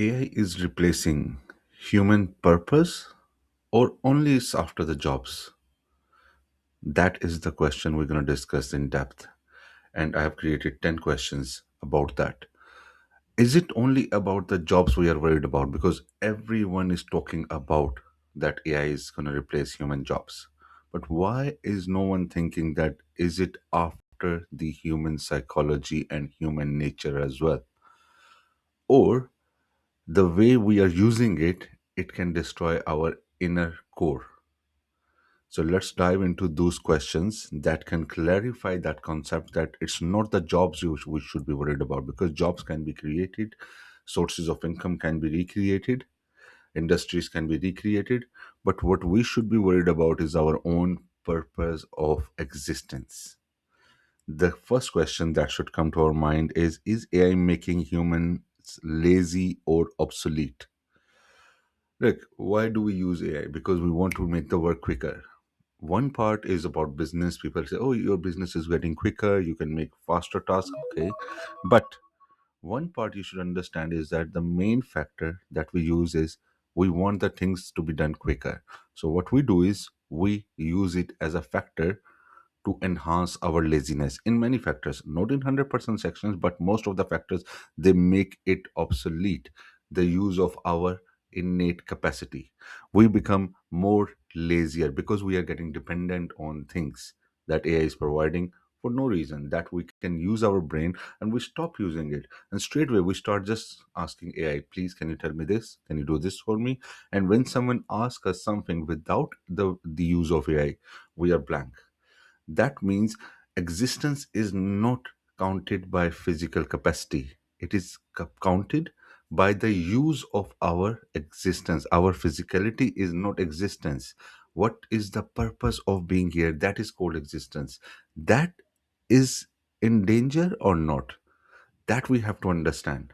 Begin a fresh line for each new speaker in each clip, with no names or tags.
AI is replacing human purpose or only is after the jobs? That is the question we're going to discuss in depth. And I have created 10 questions about that. Is it only about the jobs we are worried about? Because everyone is talking about that AI is going to replace human jobs. But why is no one thinking that is it after the human psychology and human nature as well? Or the way we are using it, it can destroy our inner core. So let's dive into those questions that can clarify that concept that it's not the jobs we should be worried about, because jobs can be created, sources of income can be recreated, industries can be recreated, but what we should be worried about is our own purpose of existence. The first question that should come to our mind is AI making humans lazy or obsolete? Look, why do we use AI? Because we want to make the work quicker. One part is about business. People say, oh, your business is getting quicker, you can make faster tasks. Okay. But one part you should understand is that the main factor that we use is we want the things to be done quicker. So what we do is we use it as a factor to enhance our laziness in many factors, not in 100% sections, but most of the factors, they make it obsolete, the use of our innate capacity. We become more lazier because we are getting dependent on things that AI is providing for no reason, that we can use our brain, and we stop using it. And straight away we start just asking AI, please, can you tell me this? Can you do this for me? And when someone asks us something without the use of AI, we are blank. That means existence is not counted by physical capacity. It is counted by the use of our existence. Our physicality is not existence. What is the purpose of being here? That is called existence. That is in danger or not? That we have to understand.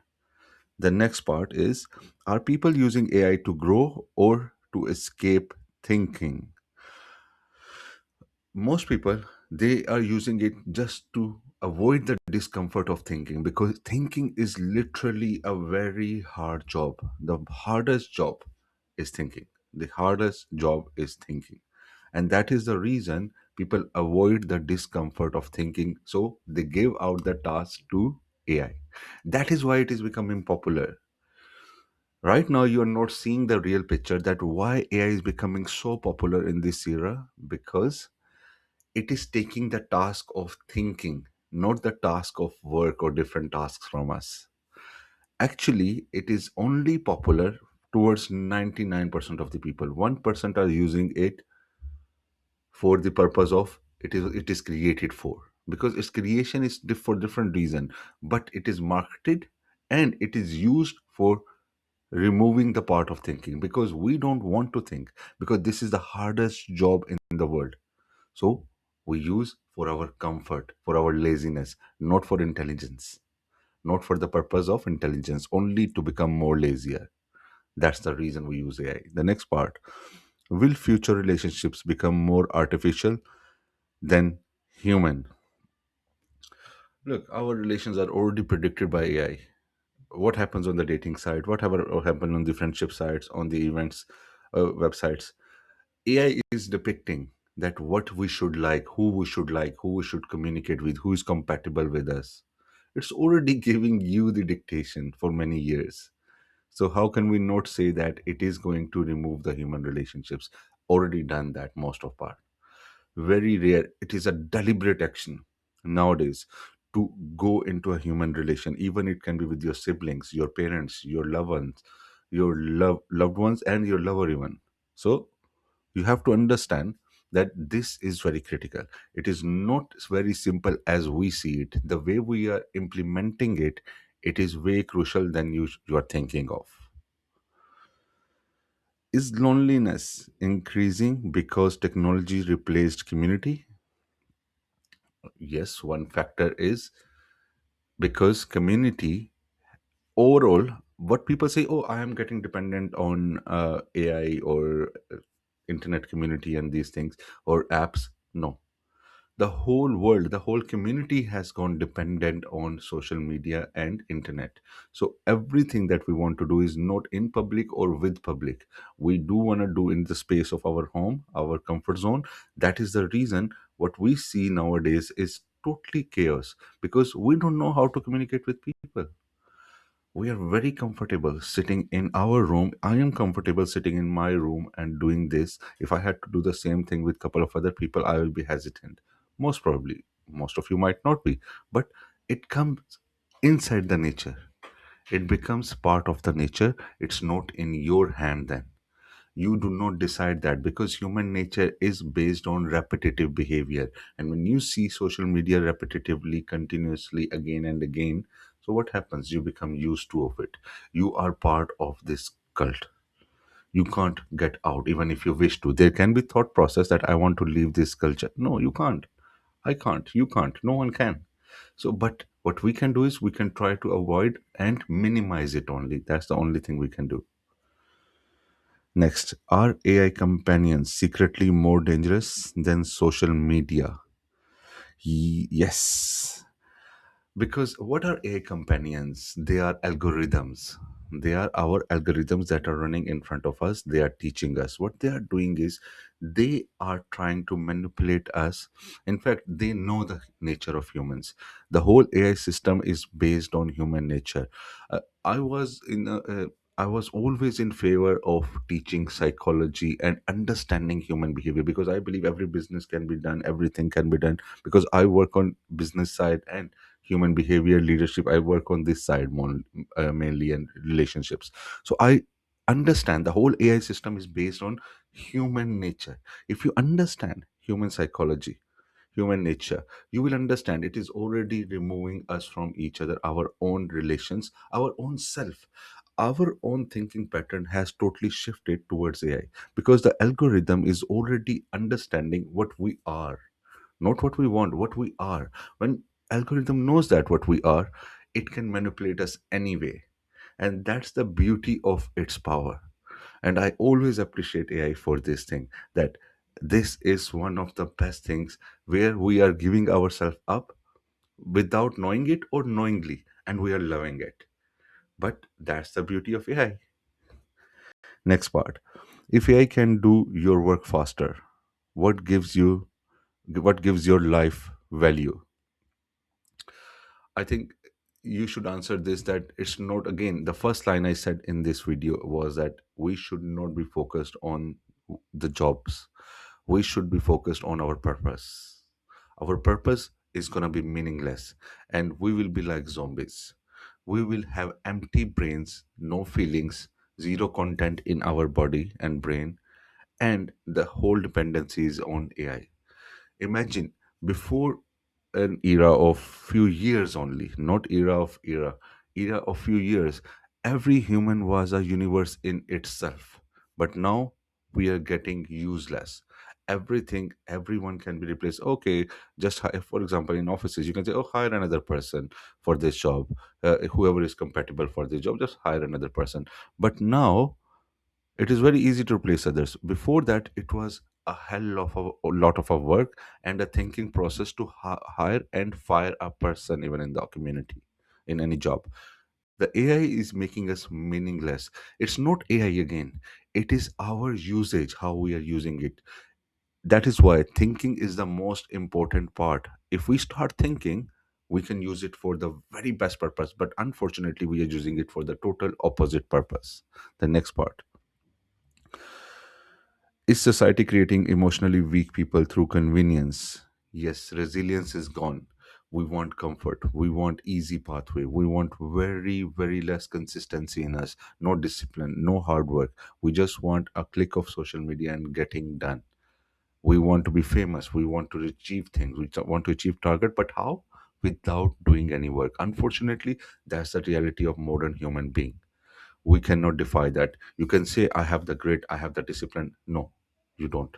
The next part is, are people using AI to grow or to escape thinking? Most people, they are using it just to avoid the discomfort of thinking, because thinking is literally a very hard job. The hardest job is thinking. The hardest job is thinking, and that is the reason people avoid the discomfort of thinking, so they give out the task to AI. That is why it is becoming popular. Right now you are not seeing the real picture that why AI is becoming so popular in this era, because it is taking the task of thinking, not the task of work or different tasks from us. Actually, it is only popular towards 99% of the people. 1% are using it for the purpose of it is created for, because its creation is for different reason, but it is marketed and it is used for removing the part of thinking, because we don't want to think, because this is the hardest job in the world. So we use for our comfort, for our laziness, not for intelligence, not for the purpose of intelligence, only to become more lazier. That's the reason we use AI. The next part, will future relationships become more artificial than human? Look, our relations are already predicted by AI. What happens on the dating side, whatever happen on the friendship sites, on the events websites, AI is depicting that what we should like, who we should communicate with, who is compatible with us. It's already giving you the dictation for many years. So how can we not say that it is going to remove the human relationships? Already done that most of part. Very rare. It is a deliberate action nowadays to go into a human relation. Even it can be with your siblings, your parents, your loved ones, your loved ones, and your lover even. So you have to understand that this is very critical. It is not very simple as we see it. The way we are implementing it, it is way crucial than you are thinking of. Is loneliness increasing because technology replaced community? Yes, one factor is because community overall, what people say, oh, I am getting dependent on AI or internet community and these things or apps. No, The whole world, the whole community has gone dependent on social media and internet. So everything that we want to do is not in public or with public. We do want to do in the space of our home, our comfort zone. That is the reason what we see nowadays is totally chaos, because we don't know how to communicate with people. We are very comfortable sitting in our room. I am comfortable sitting in my room and doing this. If I had to do the same thing with couple of other people, I will be hesitant. Most probably, most of you might not be, but it comes inside the nature. It becomes part of the nature. It's not in your hand then. You do not decide that, because human nature is based on repetitive behavior. And when you see social media repetitively, continuously, again and again, so what happens? You become used to of it. You are part of this cult. You can't get out even if you wish to. There can be thought process that I want to leave this culture. No, you can't. I can't. You can't. No one can. So but what we can do is we can try to avoid and minimize it only. That's the only thing we can do. Next, are AI companions secretly more dangerous than social media? Yes. Because what are AI companions? They are algorithms. They are our algorithms that are running in front of us. They are teaching us. What they are doing is they are trying to manipulate us. In fact, they know the nature of humans. The whole AI system is based on human nature. I was in I was always in favor of teaching psychology and understanding human behavior, because I believe every business can be done, everything can be done, because I work on business side and human behavior leadership. I work on this side more, mainly, and relationships. So I understand the whole AI system is based on human nature. If you understand human psychology, human nature, you will understand it is already removing us from each other, our own relations, our own self. Our own thinking pattern has totally shifted towards AI, because the algorithm is already understanding what we are, not what we want, what we are. When algorithm knows that what we are, it can manipulate us anyway. And that's the beauty of its power. And I always appreciate AI for this thing, that this is one of the best things where we are giving ourselves up without knowing it or knowingly, and we are loving it. But that's the beauty of AI. Next part. If AI can do your work faster, what gives you what gives your life value? I think you should answer this, that it's not, again, the first line I said in this video was that we should not be focused on the jobs. We should be focused on our purpose. Our purpose is going to be meaningless, and we will be like zombies. We will have empty brains, no feelings, zero content in our body and brain, and the whole dependency is on AI. Imagine, before an era of few years only, not era of few years, every human was a universe in itself. But now we are getting useless. Everything, everyone can be replaced. Okay, just hire, for example, in offices, you can say, oh, hire another person for this job. Whoever is compatible for this job, just hire another person. But now it is very easy to replace others. Before that, it was a hell of a lot of a work and a thinking process to hire and fire a person, even in the community, in any job. The AI is making us meaningless. It's not AI again. It is our usage, how we are using it. That is why thinking is the most important part. If we start thinking, we can use it for the very best purpose. But unfortunately, we are using it for the total opposite purpose. The next part. Is society creating emotionally weak people through convenience? Yes, resilience is gone. We want comfort. We want easy pathway. We want very, very less consistency in us. No discipline, no hard work. We just want a click of social media and getting done. We want to be famous. We want to achieve things. We want to achieve target, but how? Without doing any work. Unfortunately, that's the reality of modern human being. We cannot defy that. You can say, I have the grit, I have the discipline. No, you don't.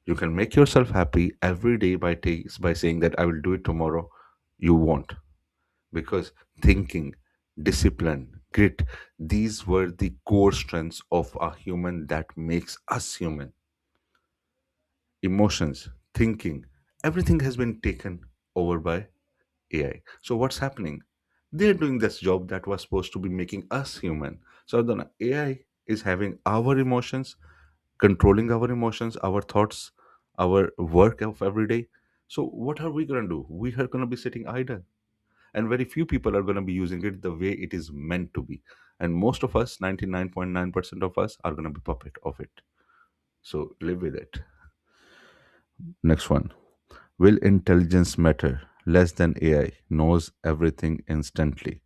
You can make yourself happy every day by saying that I will do it tomorrow. You won't, because thinking, discipline, grit, these were the core strengths of a human that makes us human. Emotions, thinking, everything has been taken over by AI. So what's happening? They're doing this job that was supposed to be making us human. So the AI is having our emotions, controlling our emotions, our thoughts, our work of every day. So what are we going to do? We are going to be sitting idle, and very few people are going to be using it the way it is meant to be. And most of us, 99.9% of us, are going to be puppet of it. So live with it. Next one. Will intelligence matter less than AI knows everything instantly?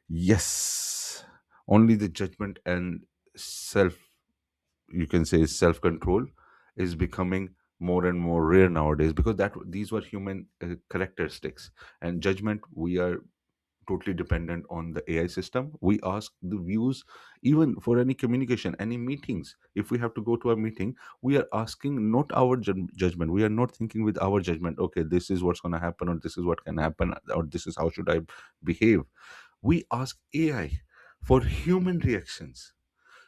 Yes. Only the judgment and self, you can say, self control is becoming more and more rare nowadays, because that these were human characteristics. And judgment, we are totally dependent on the AI system. We ask the views, even for any communication, any meetings. If we have to go to a meeting, we are asking not our judgment. We are not thinking with our judgment, okay, this is what's going to happen, or this is what can happen, or this is how should I behave. We ask AI for human reactions.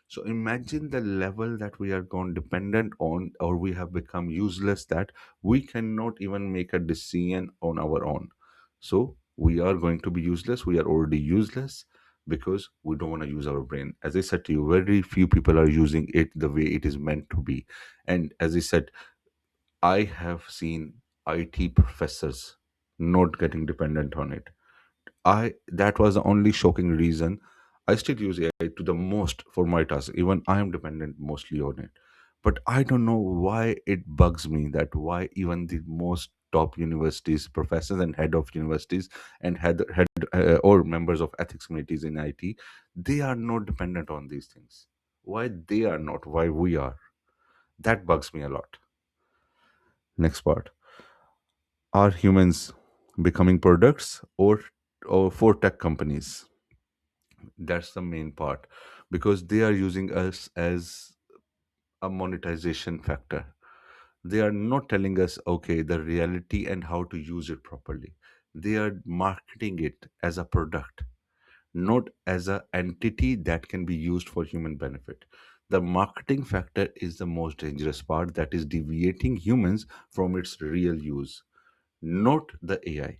So imagine the level that we are gone dependent on, or we have become useless, that we cannot even make a decision on our own. So we are going to be useless. We are already useless because we don't want to use our brain. As I said to you, very few people are using it the way it is meant to be. And as I said, I have seen IT professors not getting dependent on it. I That was the only shocking reason. I still use AI to the most for my task. Even I am dependent mostly on it. But I don't know why it bugs me that why even the most top universities, professors and head of universities, and head or members of ethics committees in IT, they are not dependent on these things. Why they are not? Why we are? That bugs me a lot. Next part: are humans becoming products, or for tech companies? That's the main part, because they are using us as a monetization factor. They are not telling us, okay, the reality and how to use it properly. They are marketing it as a product, not as an entity that can be used for human benefit. The marketing factor is the most dangerous part, that is deviating humans from its real use, not the AI.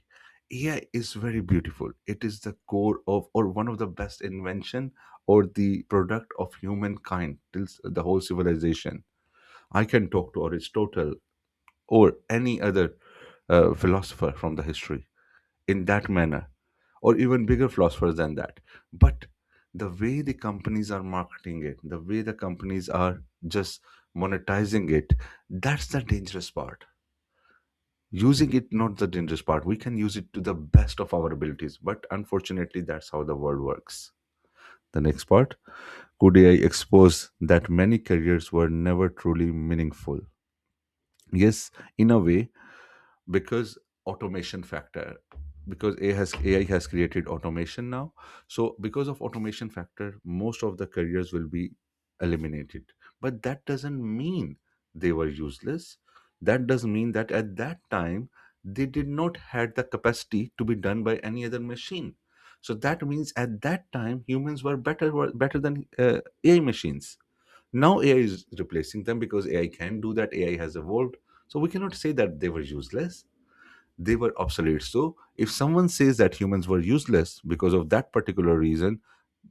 AI is very beautiful. It is the core of, or one of the best invention, or the product of humankind till the whole civilization. I can talk to Aristotle or any other philosopher from the history in that manner, or even bigger philosophers than that. But the way the companies are marketing it, the way the companies are just monetizing it, that's the dangerous part. Using it, not the dangerous part. We can use it to the best of our abilities, but unfortunately that's how the world works. The next part: could AI expose that many careers were never truly meaningful? Yes, in a way, because automation factor, because AI has created automation now. So because of automation factor, most of the careers will be eliminated. But that doesn't mean they were useless. That does mean that at that time they did not had the capacity to be done by any other machine. So that means at that time humans were better than AI machines. Now AI is replacing them, because AI can do that. AI has evolved. So we cannot say that they were useless, they were obsolete. So if someone says that humans were useless because of that particular reason,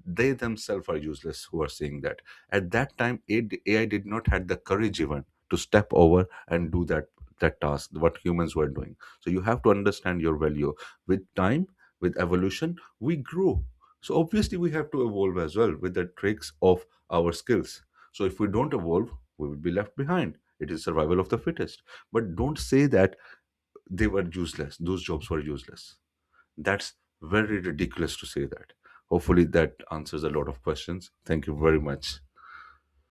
they themselves are useless who are saying that. At that time, AI did not have the courage even to step over and do that task what humans were doing. So you have to understand your value. With time, with evolution, we grow. So obviously we have to evolve as well with the tricks of our skills. So if we don't evolve, we will be left behind. It is survival of the fittest. But don't say that they were useless, those jobs were useless. That's very ridiculous to say that. Hopefully that answers a lot of questions. Thank you very much.